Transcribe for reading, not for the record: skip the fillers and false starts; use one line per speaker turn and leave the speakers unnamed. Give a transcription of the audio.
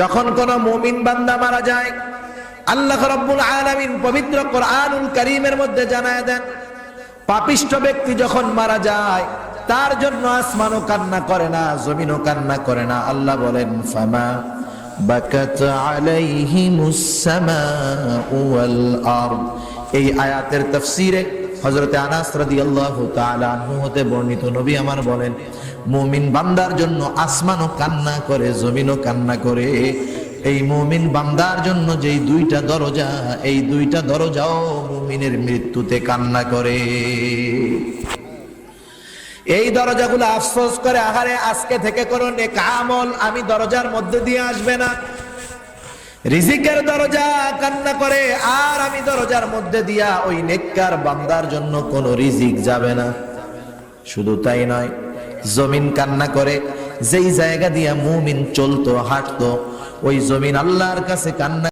যখন কোন মুমিন বান্দা মারা যায়, আল্লাহ রাব্বুল আলামিন পবিত্র কোরআনুল কারীমের মধ্যে জানায় দেন, পাপিষ্ঠ ব্যক্তি যখন মারা যায় তার জন্য আসমানও কান্না করে না, জমিনও কান্না করে না। আল্লাহ বলেন, ফামা বাকাত আলাইহিমুস সামাউ ওয়াল আরদ। এই আয়াতের তাফসীরে হযরতে আনাস রাদিয়াল্লাহু তাআলা আনহু হতে বর্ণিত, নবী আমার বলেন, মুমিন বান্দার জন্য আসমানও কান্না করে, জমিনও কান্না করে। এই মুমিন বান্দার জন্য যেই দুইটা দরজা, এই দুইটা দরজাও মুমিনের মৃত্যুতে কান্না করে। এই দরজাগুলো আফসোস করে, আহারে আজকে থেকে কোনো নেক আমল আমি দরজার মধ্যে দিয়ে আসবে না। রিজিকের দরজা কান্না করে, আর আমি দরজার মধ্যে দিয়া ওই নেককার বান্দার জন্য কোনো রিজিক যাবে না। শুধু তাই নয়, জমিন কান্না করে, যেই জায়গা দিয়া মুমিন চলতো হাঁটতো, ওই জমিন আল্লাহর কাছে কান্না